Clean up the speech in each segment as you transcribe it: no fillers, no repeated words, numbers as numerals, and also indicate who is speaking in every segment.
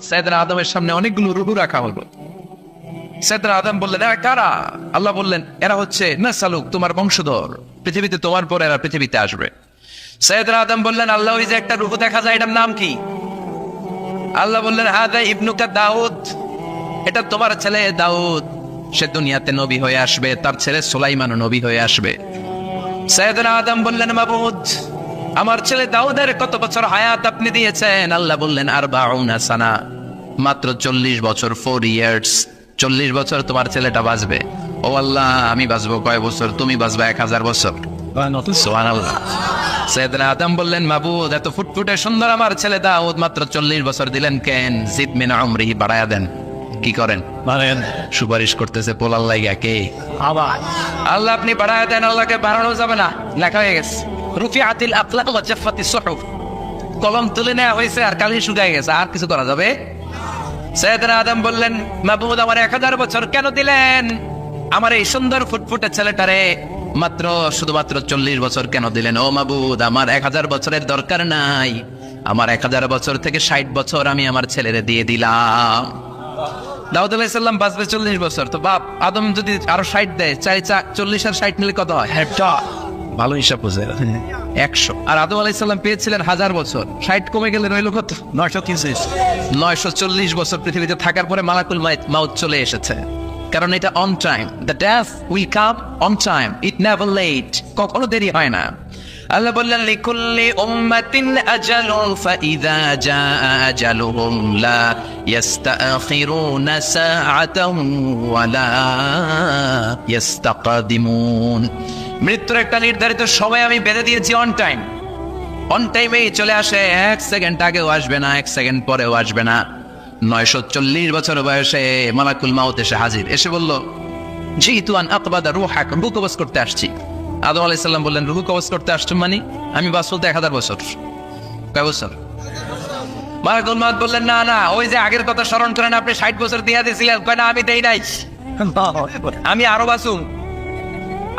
Speaker 1: সাইয়েদনা আদমের সামনে অনেকগুলো রূহ রাখা হলো। সাইয়েদনা আদম বললেন, এরা কারা? আল্লাহ বললেন, এরা হচ্ছে নাসালুক, তোমার বংশধর, পৃথিবীতে তোমার পরে এরা পৃথিবীতে আসবে। সাইয়েদনা আদম বললেন, আল্লাহ ওই যে একটা রূহ দেখা যায়, এটার নাম কি? আল্লাহ বললেন, হাদা ইবনুকা দাউদ, এটা তোমার ছেলে দাউদ, সে দুনিয়াতে নবী হয়ে আসবে, তার ছেলে সুলাইমানও নবী হয়ে আসবে। সাইয়েদনা আদম বললেন, মাবুদ, আমার ছেলে দাউদের কত বছর হায়াত আপনি দিয়েছেন? আল্লাহ বললেন, আরবাউনা সানা, মাত্র 40 বছর, 4 ইয়ার্স, 40 বছর তোমার ছেলেটা বাঁচবে। ও আল্লাহ, আমি বাঁচবো কয় বছর? তুমি বাঁচবে 1000 বছর। সুবহানাল্লাহ। সাইয়েদনা আদম বললেন, মাবুদ, এত ফুটফুটে সুন্দর আমার ছেলে দাউদ, মাত্র 40 বছর দিলেন কেন? জিদ মিন উমরিহি, বাড়ায়া দেন। কি করেন? সুপারিশ করতেছে পোলার লাইগা কে? আল্লাহ আপনি বাড়ায়া দেন। আল্লাহকে বাড়ানো যাবে না, লেখা হয়ে গেছে, রুফিআতিল আকলাম ওয়া জাফফাতিস সুহুফ, কলম তুলে নেওয়া হয়েছে আর কালি শুকায় গেছে, আর কিছু করা যাবে? সাইয়েদনা আদম বললেন, মাবুদ, আমার 1000 বছর কেন দিলেন? আমার এই সুন্দর ফুটফুটে ছেলেটারে মাত্র শুধুমাত্র 40 বছর কেন দিলেন? ও মাবুদ, আমার 1000 বছরের দরকার নাই, আমার 1000 বছর থেকে 60 বছর আমি আমার ছেলেরে দিয়ে দিলাম। দাউদ আলাইহিস সালাম বাঁচবে 40 বছর, তো বাপ আদম যদি আরো 60 দেয়, 40 আর 60 মিলে কত হয়? ভালো হিসাব বুঝে 100। আর আদম আলাইহিস সালাম পেয়েছিলেন 1000 বছর, 60 কমে গেলে রইল কত? 940 বছর পৃথিবীতে থাকার পরে মালাকুল মাউত চলে এসেছে। কারণ এটা on time, the death will come on time, it never late, কখনো দেরি হয় না। আল্লাহ বললেন, লিকুল্লি উম্মাতিন আজালুন ফাইযা জাআ আজালুহুম লা ইস্তাখিরুনা সাআতান ওয়া লা ইস্তাকদিমুন। মৃত্যুর একটা নির্ধারিত সময় আমি বেঁধে দিয়েছি, অন টাইম, অন টাইমেই চলে আসে, 1 সেকেন্ড আগেও আসবে না, 1 সেকেন্ড পরেও আসবে না। 940 বছর বয়সে মালাকুল মাউত এসে হাজির, এসে বলল, জিতু আন আকবাদা রূহাক, রূহ কবজ করতে আসছি। আদম আলাইহিস সালাম বললেন, রূহ কবজ করতে আসছো মানে? আমি বাঁচবো তো 1000 বছর। কয় বছর? মালাকুল মাউত বললেন, না না, ওই যে আগের কথা স্মরণ করেন, আপনি 60 বছর দিয়া দিয়েছিলেন। কয় না, আমি দেই নাই, আমি আরো বাঁচুম,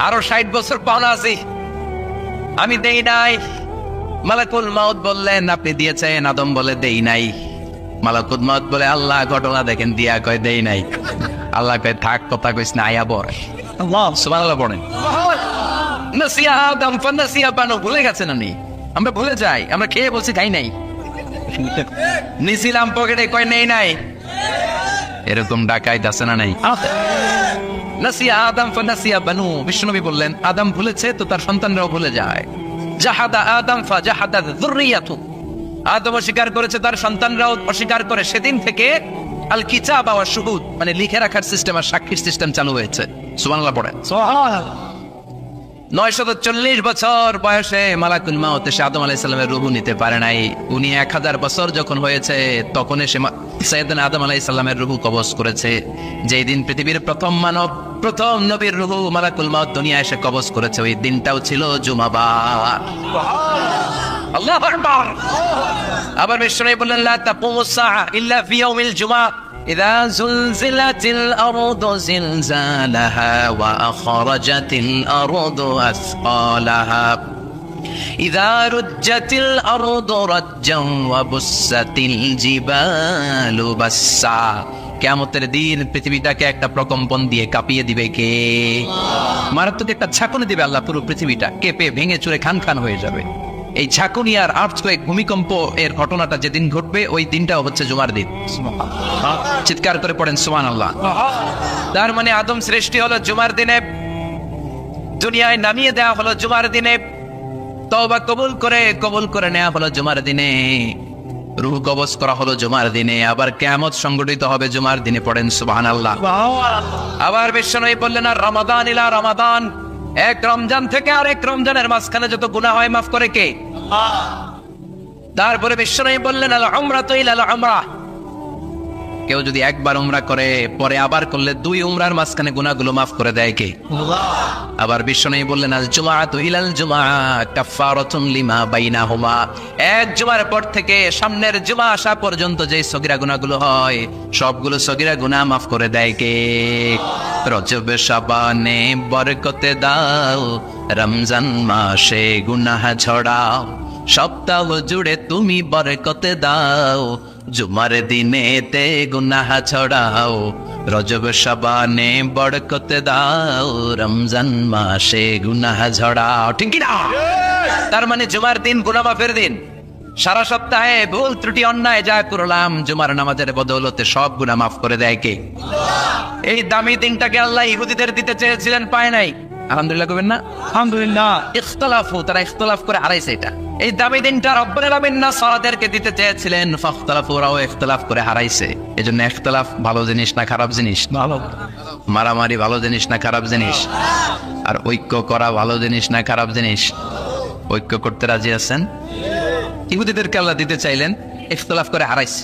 Speaker 1: আরো 60 বছর পাওনা আছি, আমি দেই নাই। মালাকুল মাউত বললেন, আপনি দিয়েছেন? আদম বলে, দেই নাই। মালাকুল মাউত বলে, আল্লাহ ঘটনা দেখেন, দিয়া কয় দেই নাই। আল্লাহ কয়, থাক, কথা কইস না, আয়া বল। সুবহানাল্লাহ পড়েন। নাসিয়া আদম ফানাসিয়া বানু, ভুলে গেছেন আপনি? আমরা ভুলে যাই, আমরা খেয়ে বলছি খাই নাই, নিছিলাম পকেটে, কয় নেই নাই। এরকম ডাকাইত আছে না নাই? নাসিয়া আদম ফানাসিয়া বানু, বিশ্বনবী বললেন, আদম ভুলেছে তো তার সন্তানরাও ভুলে যায়। জাহাদা আদম ফাজাহাদা যুররিয়াতু, আদম অস্বীকার করেছে, তার সন্তানরাও অস্বীকার করে। সেদিন থেকে আল কিতাব ওয়া শুহুদ, মানে লিখে রাখার সিস্টেম আর সাক্ষীর সিস্টেম চালু হয়েছে। সুবহানাল্লাহ পড়েন। 940 বছর বয়সে মালাকুল মাউত এসে আদম আলাইহিস সালামের রূহ নিতে পারে নাই। উনি 1000 বছর যখন হয়েছে, তখন এসে সাইয়েদনা আদম আলাইহিস সালামের রূহ কবজ করেছে। যেই দিন পৃথিবীর প্রথম মানব, প্রথম নবীর রূহ মালাকুল মাউত দুনিয়া এসে কবজ করেছে, ওই দিনটাও ছিল জুমাবার। আল্লাহু আকবার। আবার বিশ্বনবী বললেন, লা তাকুমুস সাআ ইল্লা ফি ইয়াউমিল জুমআ, ইযা যুলজিলাতিল আরদু জিলজালাহা ওয়া আখরাজাতিল আরদু আসকালাহা, ইযা রুজ্জাতিল আরদু রাজ্জান ওয়া বুসসাতিল জিবালু বাসসা। কিয়ামতের দিন পৃথিবীটাকে একটা প্রকম্পন দিয়ে কাঁপিয়ে দিবে কে? মারাত্মক একটা ঝাঁকুনি দিবে আল্লাহ, পুরো পৃথিবীটা কেঁপে ভেঙে চুরে খান খান হয়ে যাবে। এই ঝাঁকুনি আর আর্থকোয়েক, ভূমিকম্প এর ঘটনাটা যেদিন ঘটবে, ওই দিনটাও হচ্ছে জুমার দিন। চিৎকার করে পড়েন সুবহানাল্লাহ। তার মানে আদম সৃষ্টি হলো জুমার দিনে, দুনিয়ায় নামিয়ে দেওয়া হলো জুমার দিনে, তওবা কবুল করে নেওয়া হলো জুমার দিনে, রূহ কবজ করা হলো জুমার দিনে, আবার কিয়ামত সংগঠিত হবে জুমার দিনে। পড়েন সুবহানাল্লাহ। আবার বিশ্বনবী বললেন, আর রমাদান ইলা রমাদান, এক রমজান থেকে আরেক রমজানের মাঝখানে যত গুনাহ হয় মাফ করে কে? তারপরে বিশ্বনবী বললেন, আল উমরাতু ইলাল উমরাহ, কেউ যদি একবার উমরা করে পরে আবার করলে 2 উমরার মাঝখানে গুনাহগুলো মাফ করে দেয় কে? আবার বিশ্বনবী বললেন, আল জুমআতু ইলাল জুমআ কাফফারাতুন লিমা বাইনাহুমা, এক জুমার পর থেকে সামনের জুমা আসা পর্যন্ত যে সগীরা গুনাহগুলো হয়, সবগুলো সগীরা গুনাহ মাফ করে দেয় কে? রজব শাবানে বরকতে দাও, রমজান মাসে গুনাহ ঝরাও, সপ্তাহ জুড়ে তুমি বরকতে দাও, জুমার দিনেতে গুনাহ ছড়াও, রজব শাবানে বরকত দাও, রমজান মাসে গুনাহ ঝড়াও। ঠিক কি না? তার মানে জুমার দিন গুনাহ মাফের দিন। সারা সপ্তাহে ভুল ত্রুটি অন্যায় যা করলাম, জুমার নামাজের বদৌলতে সব গুনাহ মাফ করে দেয় কে? এই দামি দিনটাকে আল্লাহ ইহুদিদের দিতে চেয়েছিলেন, পায় নাই। আলহামদুলিল্লাহ কইবেন না?
Speaker 2: আলহামদুলিল্লাহ।
Speaker 1: ইখতিলাফু, তারা ইখতিলাফ করে হারাইছে এটা। এই দামি দিনটা রব্বুল আলামিন নাসারাদেরকে দিতে চেয়েছিলেন, ফাখতিলাফু, ওরাও ইখতিলাফ করে হারাইছে। এজন্য ইখতিলাফ ভালো জিনিস না খারাপ জিনিস?
Speaker 2: ভালো।
Speaker 1: মারামারি ভালো জিনিস না খারাপ জিনিস? আর ঐক্য করা ভালো জিনিস না খারাপ জিনিস? ঐক্য করতে রাজি আছেন? ইহুদিদেরকে আল্লাহ দিতে চাইলেন, ইখতিলাফ করে হারাইছে।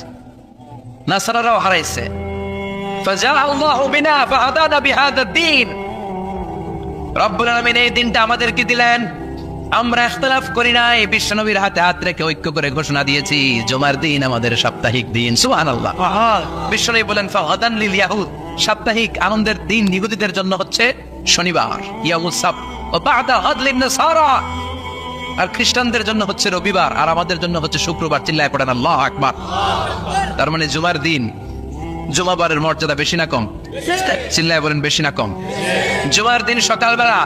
Speaker 1: নাসারারাও হারাইছে। ফাজা আল্লাহু বিনা ফাহাদানা বিহাদা দ্বীন। রব্বুল আলামিন এই দিনটা আমাদেরকে দিলেন, আমরা ইখতিলাফ করি নাই, বিশ্বনবীর হাতে হাত রেখে ঐক্য করে ঘোষণা দিয়েছি জুমার দিন আমাদের সাপ্তাহিক দিন। সুবহানাল্লাহ। বিশ্বনবী বলেন ফাহাদান লিল ইয়াহুদ, সাপ্তাহিক আনন্দের দিন ইহুদিদের জন্য হচ্ছে শনিবার, ইয়াউমুস সাbt, ও বা'দা হাদ লিন নাসারা, আর খ্রিস্টানদের জন্য হচ্ছে রবিবার, আর আমাদের জন্য হচ্ছে শুক্রবার। চিল্লায় পড়েন আল্লাহু আকবার। তার মানে জুমার দিন, জুমাবারের মর্যাদা বেশি না কম? চিল্লায় বলেন বেশি না কম? জুমার দিন সকালবেলা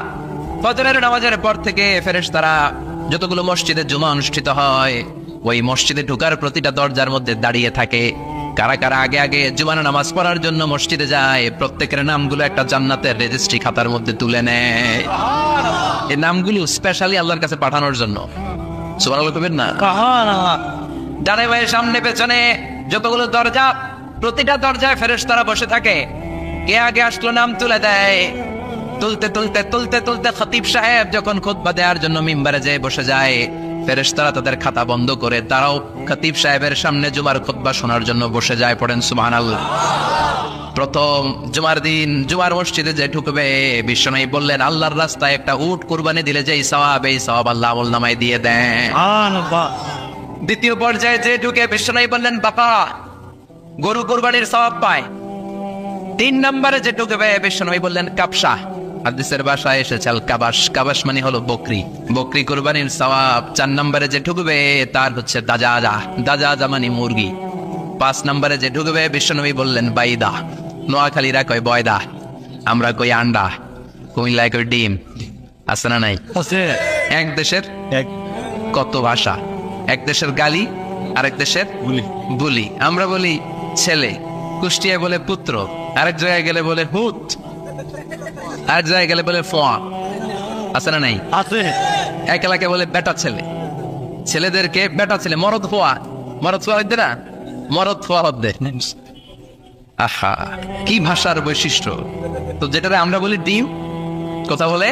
Speaker 1: ফজরের নামাজের পর থেকে ফেরেশতারা যতগুলো মসজিদে জুমা অনুষ্ঠিত হয়, ওই মসজিদে ঢোকার প্রতিটা দরজার মধ্যে দাঁড়িয়ে থাকে। কারা কারা আগে আগে জুমার নামাজ পড়ার জন্য মসজিদে যায়, প্রত্যেকের নামগুলো একটা জান্নাতের রেজিস্ট্রি খাতার মধ্যে তুলে নেয়। এই নামগুলো স্পেশালি আল্লাহর কাছে পাঠানোর জন্য। সুবহানাল্লাহ কইবেন না? ডানে বাঁয়ে সামনে পেছনে যতগুলো দরজা, প্রতিটা দরজায় ফেরেশতারা বসে থাকে। কে আগে আসলো নাম তুলে দেয়। তুলতে তুলতে তুলতে তুলতে খতিব সাহেব যখন খুতবা দেওয়ার জন্য মিম্বারে যেয়ে বসে যায়, ফেরেশতারা তাদের খাতা বন্ধ করে তারাও খতিব সাহেবের সামনে জুমার খুতবা শোনার জন্য বসে যায়। পড়েন সুবহানাল্লাহ। প্রথম জুমার দিন জুমার মসজিদে যে ঢুকবে, বিশ্বনবী বললেন আল্লাহর রাস্তায় একটা উট কুরবানি দিলে যেই সওয়াব, এই সওয়াব আল্লাহ আমলনামায় দিয়ে দেন। দ্বিতীয় পর্যায়ে যে ঢুকে, বিশ্বনবী বললেন বাবা গরু কুরবানির সওয়াব পায়। 3 নম্বরে যে ঢুকবে, বিশ্বনবী বললেন কাবসা, হাদিসের ভাষায় এসেছে আল কাবাস, কাবাস মানে হলো বকরি, বকরি কুরবানির সওয়াব। 4 নম্বরে যে ঢুকবে তার হচ্ছে দাজাজা, দাজাজা মানে মুরগি। 5 নম্বরে যে ঢুকবে, বিশ্বনবী বললেন বাইদা, নোয়াখালীরা কয় বয়দা, আমরা কই আন্ডা, কুমিল্লায় কই ডিম। আছে না নাই? এক দেশের কত ভাষা, এক দেশের গালি, আরেক দেশের বুলি। আমরা বলি ছেলে, কুষ্টিয়ায় বলে পুত্র, আরেক জায়গায় গেলে বলে হুত, আরেক জায়গায় গেলে বলে ফোয়া। আছে না নাই?
Speaker 2: আছে।
Speaker 1: এক এলাকায় বলে বেটা ছেলে, ছেলেদেরকে বেটা ছেলে, মরদ ফোয়া, মরদ ফোয়া হইতে না, মরদ ফোয়া হদ্দে। আহা কি ভাষার বৈশিষ্ট্য। তো যেটারে আমরা বলি ডিম, কথা বলে